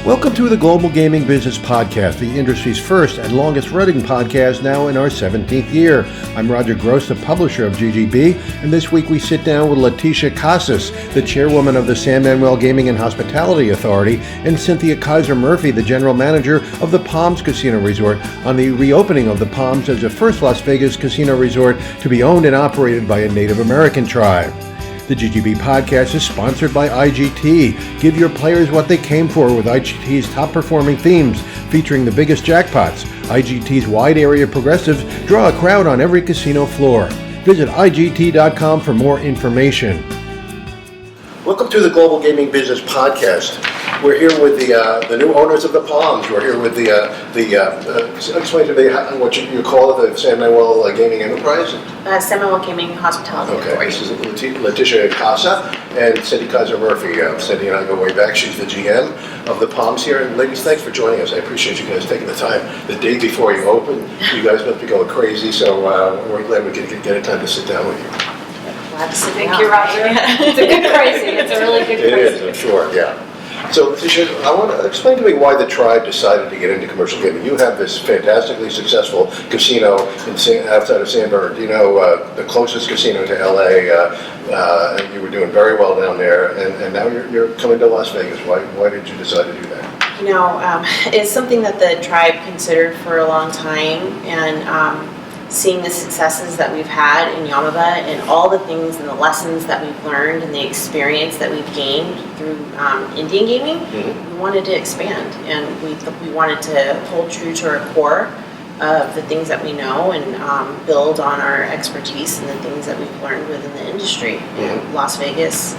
Welcome to the Global Gaming Business Podcast, the industry's first and longest running podcast, now in our 17th year. I'm Roger Gross, the publisher of GGB, and this week we sit down with Latisha Casas, the chairwoman of the San Manuel Gaming and Hospitality Authority, and Cynthia Kiser-Murphey, the general manager of the Palms Casino Resort, on the reopening of the Palms as the first Las Vegas casino resort to be owned and operated by a Native American tribe. The GGB Podcast is sponsored by IGT. Give your players what they came for with IGT's top-performing themes featuring the biggest jackpots. IGT's wide area progressives draw a crowd on every casino floor. Visit IGT.com for more information. Welcome to the Global Gaming Business Podcast. We're here with the new owners of the Palms. We're here with explain to me what you call it, the San Manuel Gaming Enterprise? San Manuel Gaming Hospitality Authority. This is Latisha Casas and Cynthia Kiser-Murphey. Cynthia and I go way back. She's the GM of the Palms here. And ladies, thanks for joining us. I appreciate you guys taking the time. The day before you open, you guys must be going crazy, so we're glad we could get a time to sit down with you. Thank you, Roger. It's a good crazy. It's a really good crazy. It is, I'm sure, yeah. So, Latisha, I want to explain to me why the tribe decided to get into commercial gaming. You have this fantastically successful casino outside of San Bernardino, the closest casino to LA. You were doing very well down there, and now you're coming to Las Vegas. Why did you decide to do that? You know, it's something that the tribe considered for a long time, and seeing the successes that we've had in Yamava and all the things and the lessons that we've learned and the experience that we've gained through Indian gaming, we wanted to expand, and we wanted to hold true to our core of the things that we know and build on our expertise and the things that we've learned within the industry. And Las Vegas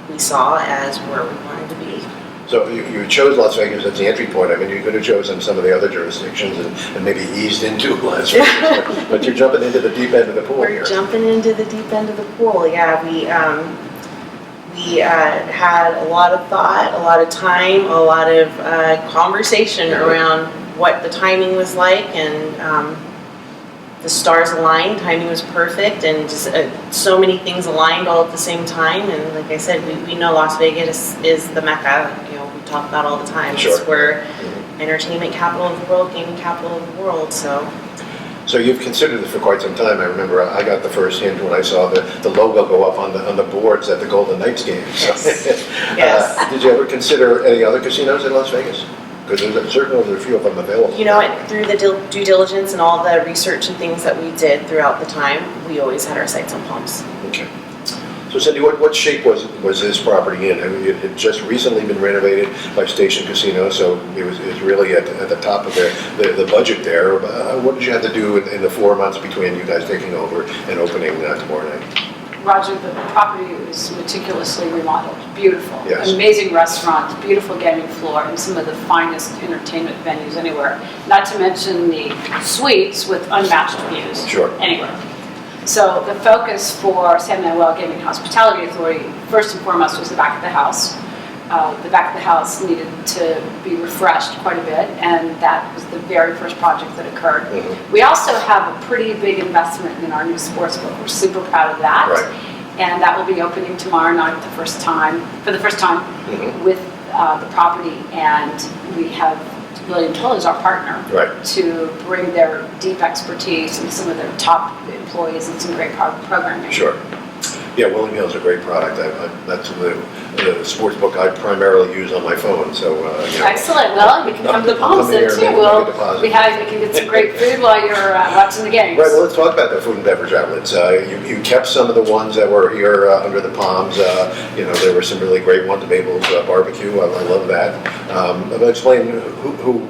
we saw as where we wanted to be. So you chose Las Vegas as the entry point. I mean, you could have chosen some of the other jurisdictions and maybe eased into Las Vegas, but you're jumping into the deep end of the pool here. We're jumping into the deep end of the pool. Yeah, we had a lot of thought, a lot of time, a lot of conversation around what the timing was like, and the stars aligned. Timing was perfect, and just so many things aligned all at the same time. And like I said, we know Las Vegas is the mecca. You know, we talk about all the time. Sure. It's where entertainment capital of the world, gaming capital of the world. So you've considered it for quite some time. I remember I got the first hint when I saw the logo go up on the boards at the Golden Knights games. Yes. Yes. Did you ever consider any other casinos in Las Vegas? Because there's certainly a few of them available. You know, through the due diligence and all the research and things that we did throughout the time, we always had our sights on Palms. Okay. So Cindy, what shape was this property in? I mean, it had just recently been renovated by Station Casino, so it was really at the top of the budget there. What did you have to do in the 4 months between you guys taking over and opening tomorrow night? Roger, the property was meticulously remodeled. Beautiful. Yes. Amazing restaurants, beautiful gaming floor, and some of the finest entertainment venues anywhere. Not to mention the suites with unmatched views. Sure. Anywhere. So the focus for San Manuel Gaming Hospitality Authority, first and foremost, was the back of the house. The back of the house needed to be refreshed quite a bit, and that was the very first project that occurred. Mm-hmm. We also have a pretty big investment in our new sports book. We're super proud of that. Right. And that will be opening tomorrow night for the first time with the property, and we have William Toll is our partner to bring their deep expertise and some of their top employees and some great programming. Sure. Yeah, William Hill's a great product. That's the sports book I primarily use on my phone. So excellent. Well, you can come to the Palms then too. We can get some great food while you're watching the games. Right. Well, let's talk about the food and beverage outlets. You kept some of the ones that were here under the Palms. There were some really great ones. Mabel's barbecue. I love that. But explain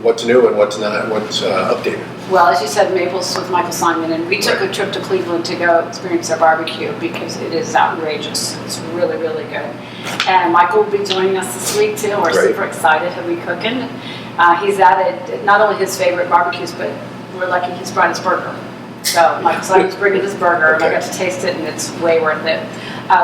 what's new and what's not. What's updated. Well, as you said, Maples with Michael Simon, and we took a trip to Cleveland to go experience their barbecue because it is outrageous. It's really, really good. And Michael will be joining us this week too. We're super excited. He'll be cooking. He's added not only his favorite barbecues, but we're lucky he's brought his burger. So Michael Simon's bringing his burger, and I got to taste it, and it's way worth it.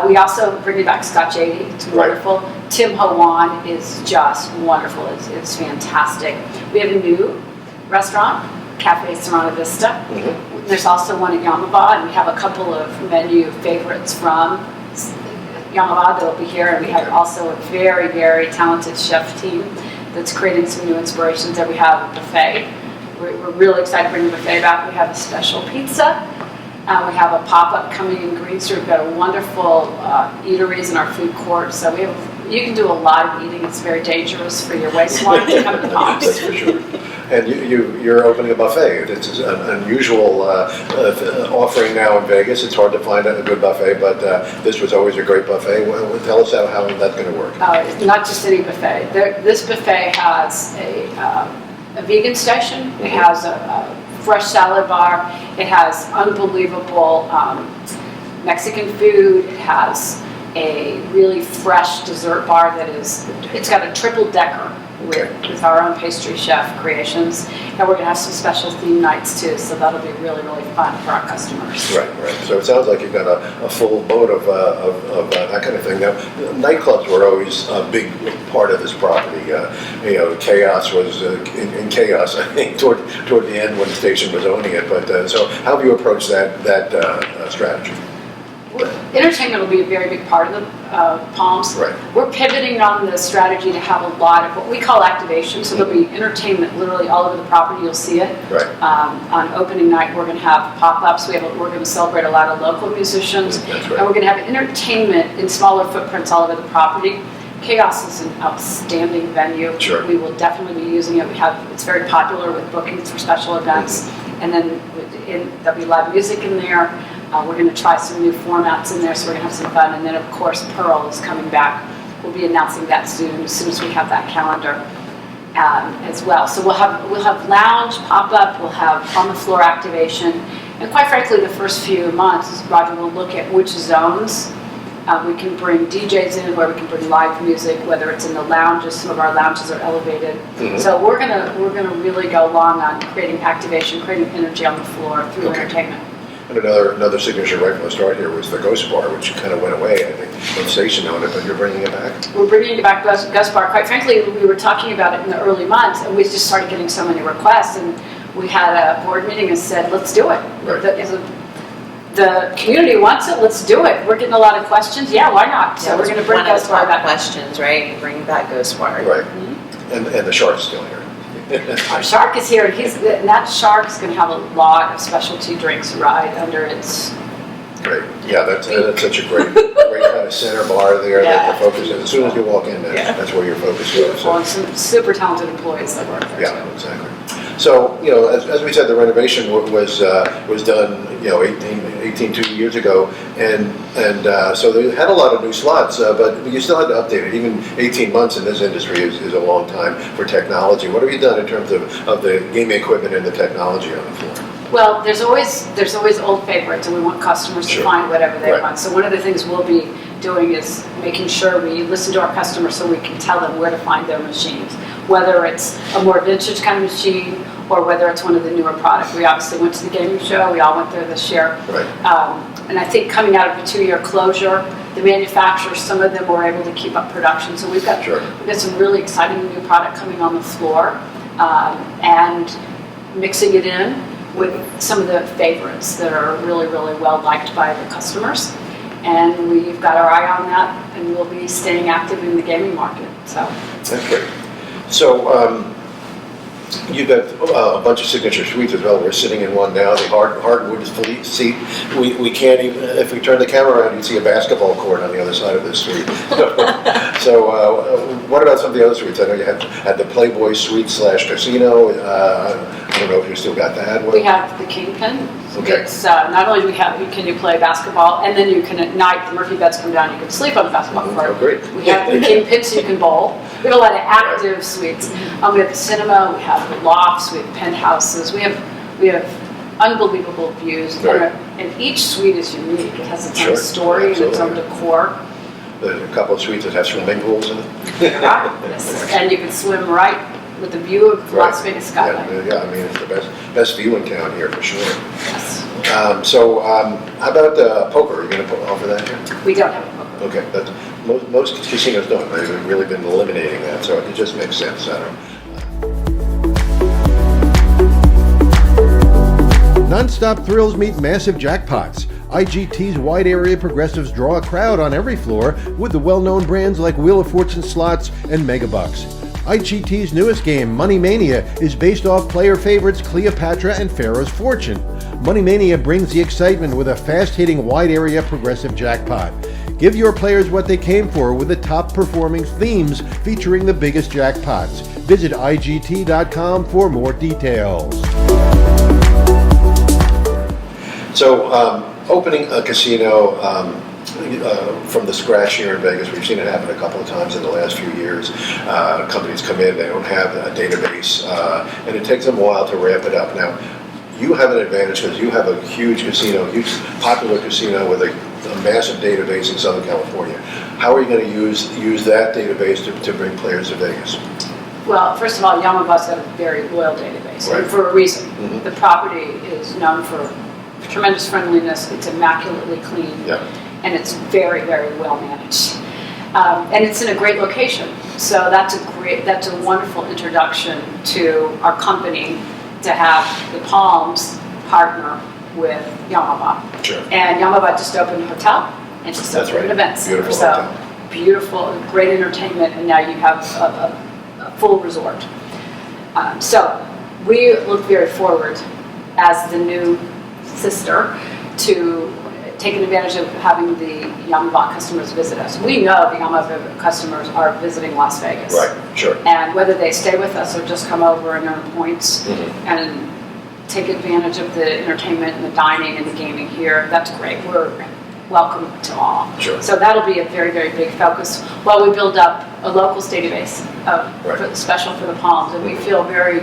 We also bring back Scott Jady. It's wonderful. Tim Hawan is just wonderful. It's fantastic. We have a new restaurant, Cafe Serrano Vista. Mm-hmm. There's also one at Yamava, and we have a couple of menu favorites from Yamava that will be here, and we have also a very, very talented chef team that's creating some new inspirations. And we have a buffet. We're really excited to bring the buffet back. We have a special pizza. We have a pop-up coming in Green Street. We've got a wonderful eateries in our food court. So you can do a lot of eating. It's very dangerous for your waistline to come to Palms. That's for sure. And you're opening a buffet. It's an unusual offering now in Vegas. It's hard to find a good buffet, but this was always a great buffet. Well, tell us how that's going to work. It's not just any buffet. This buffet has a vegan station. It has a fresh salad bar. It has unbelievable Mexican food. It has a really fresh dessert bar it's got a triple decker with our own pastry chef creations. And we're going to have some special theme nights too, so that'll be really, really fun for our customers. Right. So it sounds like you've got a full boat of that kind of thing. Now, nightclubs were always a big part of this property. Chaos was in chaos, I think, toward the end when the station was owning it. But so how have you approached that strategy? Entertainment will be a very big part of the Palms. Right. We're pivoting on the strategy to have a lot of what we call activation. So there'll be entertainment literally all over the property. You'll see it. Right. On opening night, we're going to have pop-ups. We're going to celebrate a lot of local musicians. That's right. And we're going to have entertainment in smaller footprints all over the property. Chaos is an outstanding venue. Sure. We will definitely be using it. It's very popular with bookings for special events. And then there'll be live music in there. We're going to try some new formats in there, so we're going to have some fun. And then, of course, Pearl is coming back. We'll be announcing that soon as we have that calendar as well. So we'll have lounge, pop-up, we'll have on-the-floor activation. And quite frankly, the first few months, Roger will look at which zones we can bring DJs in, where we can bring live music, whether it's in the lounges. Some of our lounges are elevated. Mm-hmm. So we're gonna really go long on creating activation, creating energy on the floor through entertainment. And another signature right from the start here was the Ghost Bar, which kind of went away, I think, when the station owned it, but you're bringing it back? We're bringing it back, Ghost Bar. Quite frankly, we were talking about it in the early months, and we just started getting so many requests, and we had a board meeting and said, let's do it. Right. The community wants it, let's do it. We're getting a lot of questions. Yeah, why not? So we're going to bring Ghost Bar back. Questions, right? Bring back Ghost Bar. Right. Mm-hmm. And the Shark's still here. Our Shark is here, and that Shark's going to have a lot of specialty drinks right under its... Great. Yeah, that's such a great kind of center bar there that the focus is. As soon as you walk in, that's where your focus goes. So. And some super talented employees that work there. Yeah, exactly. So, as we said, the renovation was done, 2 years ago, and so they had a lot of new slots, but you still had to update it. Even 18 months in this industry is a long time for technology. What have you done in terms of the gaming equipment and the technology on the floor? Well, there's always old favorites, and we want customers to find whatever they want. So one of the things we'll be doing is making sure we listen to our customers so we can tell them where to find their machines, whether it's a more vintage kind of machine or whether it's one of the newer products. We obviously went to the gaming show. We all went there this year. Right. And I think coming out of the 2-year closure, the manufacturers, some of them were able to keep up production. So we've got some really exciting new product coming on the floor, and mixing it in with some of the favorites that are really, really well liked by the customers. And we've got our eye on that, and we'll be staying active in the gaming market. So that's great. So you've got a bunch of signature suites as well. We're sitting in one now. The hardwood seat. We can't even, if we turn the camera around, you'd see a basketball court on the other side of this suite. So what about some of the other suites? I know you had the Playboy suite / casino. I don't know if you still got that one. We have the Kingpin. Okay. It's not only can you play basketball, and then you can at night, the Murphy beds come down, you can sleep on the basketball court. Oh, great. We have the Kingpin, so you can bowl. We have a lot of active suites. We have the cinema, we have the lofts, we have penthouses, we have unbelievable views. Right. And each suite is unique. It has its own story and its own decor. There's a couple of suites that have swimming pools in it. Yes. And you can swim right with the view of Las Vegas skyline. Yeah, I mean, it's the best view in town here for sure. Yes. So how about poker? Are you going to offer that here? We don't have a poker. Okay, that's, most casinos don't. They've really been eliminating that, so it just makes sense. I don't know. Non-stop thrills meet massive jackpots. IGT's wide area progressives draw a crowd on every floor with the well-known brands like Wheel of Fortune slots and Megabucks. IGT's newest game, Money Mania, is based off player favorites Cleopatra and Pharaoh's Fortune. Money Mania brings the excitement with a fast-hitting, wide-area progressive jackpot. Give your players what they came for with the top-performing themes featuring the biggest jackpots. Visit IGT.com for more details. So, opening a casino from the scratch here in Vegas, we've seen it happen a couple of times in the last few years. Companies come in, they don't have a database, and it takes them a while to ramp it up. Now, you have an advantage because you have a huge casino, huge popular casino with a massive database in Southern California. How are you going to use that database to bring players to Vegas? Well, first of all, Yamaba's got a very loyal database, right, and for a reason. Mm-hmm. The property is known for tremendous friendliness. It's immaculately clean, yeah, and it's very, very well managed. And it's in a great location, so that's a wonderful introduction to our company to have the Palms partner with Yamaba. Sure. And Yamaba just opened a hotel and just That's opened right. events. Beautiful so hotel. beautiful, great entertainment, and now you have a full resort. So we look very forward as the new sister to taking advantage of having the Yamaba customers visit us. We know the Yamaba customers are visiting Las Vegas. Right, sure. And whether they stay with us or just come over and earn points and take advantage of the entertainment and the dining and the gaming here, that's great. We're welcome to all. Sure. So that'll be a very, very big focus while we build up a locals database special for the Palms. And we feel very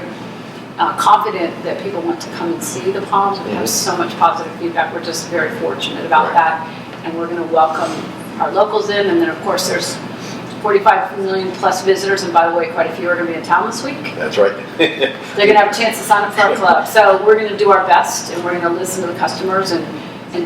confident that people want to come and see the Palms. We have so much positive feedback. We're just very fortunate about that. And we're going to welcome our locals in. And then, of course, there's 45 million plus visitors. And by the way, quite a few are going to be in town this week. That's right. They're going to have a chance to sign up for our club. So we're going to do our best, and we're going to listen to the customers and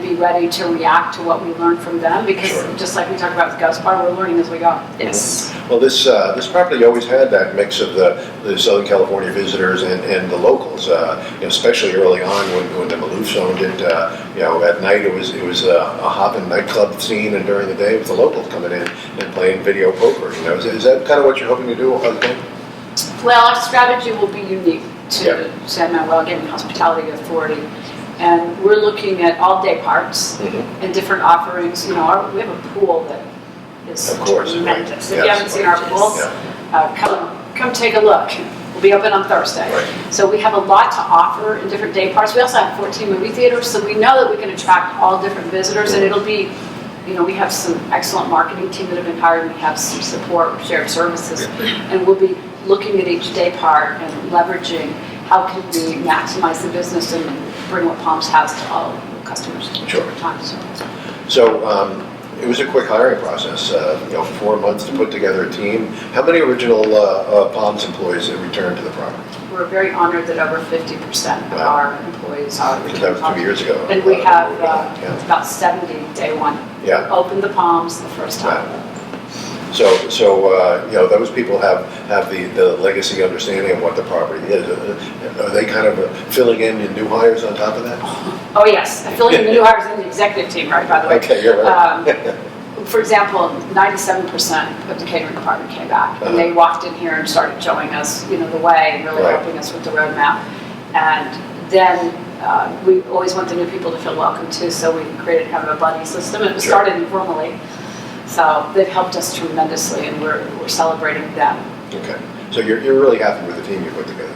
be ready to react to what we learn from them, because just like we talked about with Ghost Bar, we're learning as we go. Yes. Well, this property always had that mix of the Southern California visitors and the locals, especially early on when the Maloofs owned it. At night it was a hopping nightclub scene, and during the day it was the locals coming in and playing video poker. Is that kind of what you're hoping to do all the time? Well, our strategy will be unique to San Manuel Gaming Hospitality Authority. And we're looking at all Dayparts and different offerings. We have a pool that is tremendous. If you haven't seen our pool, come take a look. We'll be open on Thursday. Right. So we have a lot to offer in different Dayparts. We also have 14 movie theaters, so we know that we can attract all different visitors, and it'll be, we have some excellent marketing team that have been hired. We have some support, shared services, and we'll be looking at each Daypart and leveraging how can we maximize the business and bring what Palms has to all customers. Sure. Over time. So it was a quick hiring process. 4 months to put together a team. How many original Palms employees have returned to the property? We're very honored that over 50% of our employees are Because that was 2 years ago. And we have about 70 day one. Yeah. Opened the Palms the first time. Wow. So those people have the legacy understanding of what the property is. Are they kind of filling in new hires on top of that? Oh yes, filling in the new hires in the executive team, right? By the way. Okay, you're right. For example, 97% of the catering department came back, and they walked in here and started showing us, the way, and really helping us with the roadmap. And then we always want the new people to feel welcome too, so we created kind of a buddy system. It was started informally. So they've helped us tremendously, and we're celebrating them. Okay. So you're really happy with the team you put together?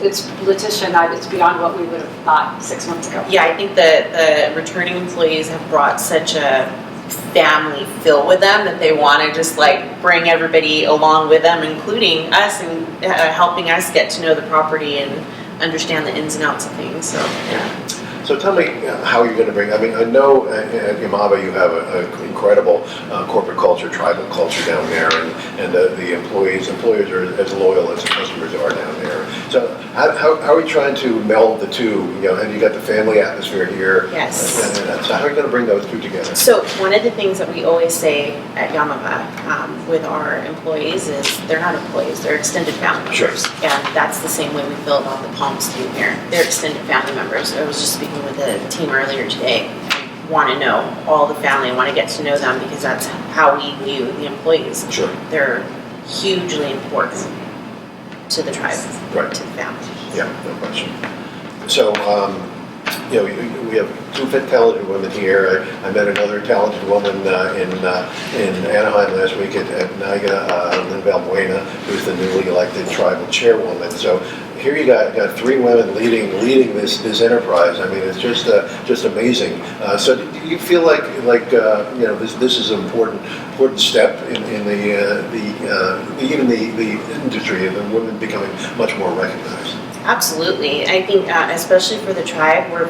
It's Latisha and I, it's beyond what we would have thought 6 months ago. Yeah, I think the returning employees have brought such a family feel with them that they want to just bring everybody along with them, including us, and helping us get to know the property and understand the ins and outs of things. So, yeah. So tell me how you're going to bring, I know at Yamaba you have an incredible corporate culture, tribal culture down there, and the employers are as loyal as the customers are down there. So how are you trying to meld the two? And you got the family atmosphere here. Yes. So how are you going to bring those two together? So one of the things that we always say at Yamaba with our employees is they're not employees, they're extended family members. Sure. And that's the same way we feel about the Palms team here. They're extended family members. I was just speaking with the team earlier today. Want to know all the family, want to get to know them, because that's how we view the employees. Sure. They're hugely important to the tribe, Right. to the family. Yeah, no question. So, we have two talented women here. I met another talented woman in Anaheim last week at NIGA, Lynn Valbuena, who's the newly elected tribal chairwoman. So here you got three women leading this enterprise. I mean, it's just amazing. So do you feel like this is an important step in the industry and the women becoming much more recognized? Absolutely. I think, especially for the tribe, we're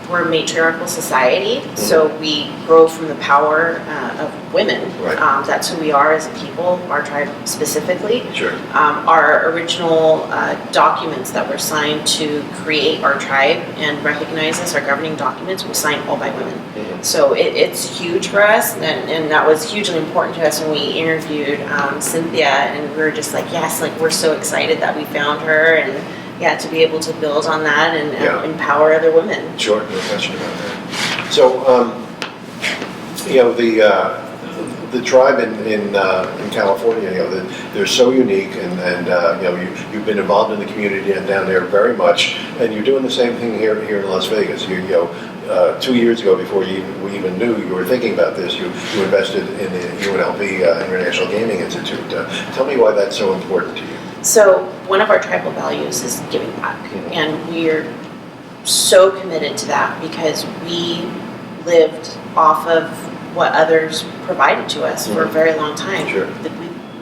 we're a matriarchal society, so we grow from the power of women. Right. That's who we are as a people, our tribe specifically. Sure. Our original documents that were signed to create our tribe and recognize us, our governing documents, were signed all by women. Mm-hmm. So it's huge for us, and that was hugely important to us when we interviewed Cynthia, and we were just like, yes, like we're so excited that we found her, and to be able to build on that and empower other women. Sure, no question about that. So, the tribe in California, they're so unique, and you've been involved in the community down there very much, and you're doing the same thing here in Las Vegas. 2 years ago, before we even knew you were thinking about this, you invested in the UNLV International Gaming Institute. Tell me why that's so important to you. So one of our tribal values is giving back, and we're so committed to that because we lived off of what others provided to us for a very long time. Sure.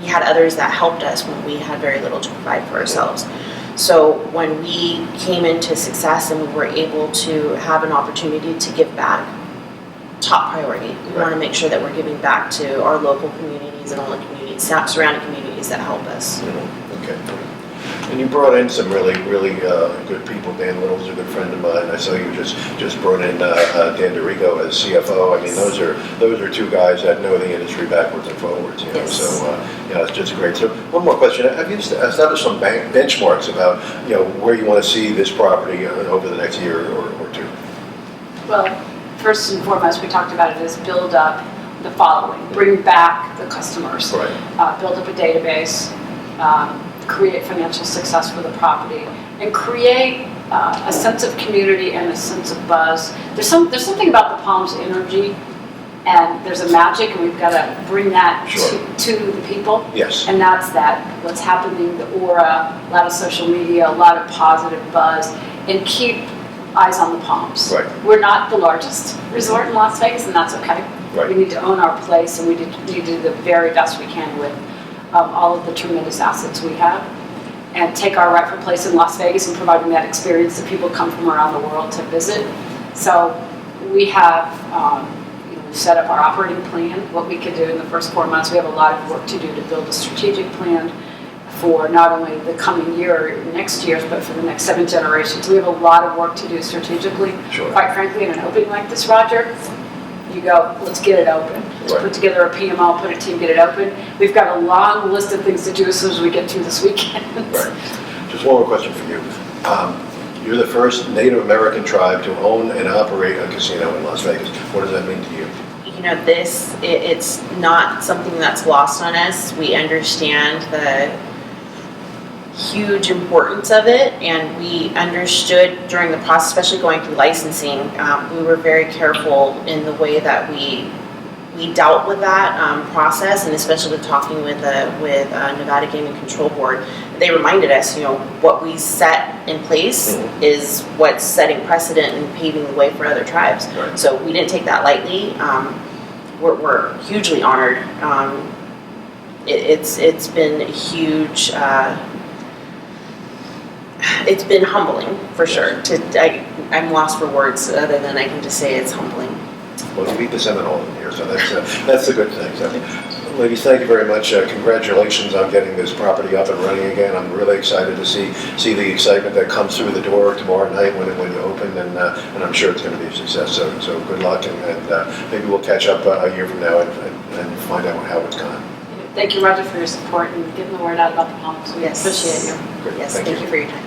We had others that helped us when we had very little to provide for ourselves. So when we came into success and we were able to have an opportunity to give back, top priority. We want to make sure that we're giving back to our local communities and all the communities, surrounding communities that help us. Okay. And you brought in some really good people. Dan Little's a good friend of mine. I saw you just brought in Dan DeRigo as CFO. I mean, those are two guys that know the industry backwards and forwards. Yes. So it's just great. So one more question: have you established some benchmarks about where you want to see this property over the next year or two? Well, first and foremost, we talked about it as build up the following: bring back the customers, Right. Build up a database. Create financial success for the property, and create a sense of community and a sense of buzz. There's something about the Palms energy, and there's a magic, and we've got to bring that to the people. Yes. And that's what's happening, the aura, a lot of social media, a lot of positive buzz, and keep eyes on the Palms. Right. We're not the largest resort in Las Vegas, and that's okay. Right. We need to own our place, and we need to do the very best we can with all of the tremendous assets we have, and take our rightful place in Las Vegas and providing that experience that people come from around the world to visit. So we have set up our operating plan, what we could do in the first 4 months. We have a lot of work to do to build a strategic plan for not only the coming year or next years, but for the next 7 generations. We have a lot of work to do strategically. Sure. Quite frankly, in an opening like this, Roger, you go, let's get it open. Let's Right. put together a PMO, put a team, get it open. We've got a long list of things to do as soon as we get through this weekend. Right. Just one more question for you. You're the first Native American tribe to own and operate a casino in Las Vegas. What does that mean to you? It's not something that's lost on us. We understand the huge importance of it, and we understood during the process, especially going through licensing, we were very careful in the way that we dealt with that process, and especially with talking with Nevada Gaming Control Board. They reminded us, what we set in place is what's setting precedent and paving the way for other tribes. Right. So we didn't take that lightly. We're hugely honored. It's been a huge. It's been humbling for sure. I'm lost for words other than I can just say it's humbling. Well, you beat the Seminole in here, so that's a good thing. So, ladies, thank you very much. Congratulations on getting this property up and running again. I'm really excited to see the excitement that comes through the door tomorrow night when you open, and I'm sure it's going to be a success. So good luck, and maybe we'll catch up a year from now and find out how it's gone. Thank you, Roger, for your support and getting the word out about the Palms. We appreciate you. Great. Yes, thank you for your time.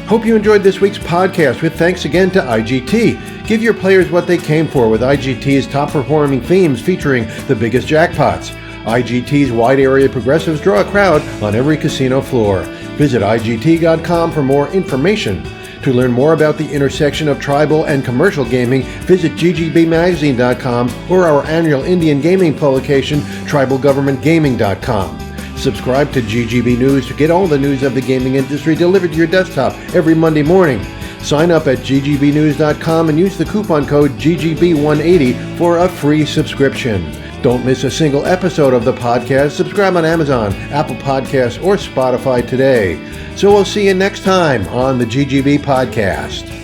Hope you enjoyed this week's podcast with thanks again to IGT. Give your players what they came for with IGT's top performing themes featuring the biggest jackpots. IGT's wide area progressives draw a crowd on every casino floor. Visit IGT.com for more information. To learn more about the intersection of tribal and commercial gaming, visit GGBmagazine.com or our annual Indian gaming publication, tribalgovernmentgaming.com. Subscribe to GGB News to get all the news of the gaming industry delivered to your desktop every Monday morning. Sign up at ggbnews.com and use the coupon code GGB180 for a free subscription. Don't miss a single episode of the podcast. Subscribe on Amazon, Apple Podcasts, or Spotify today. So we'll see you next time on the GGB Podcast.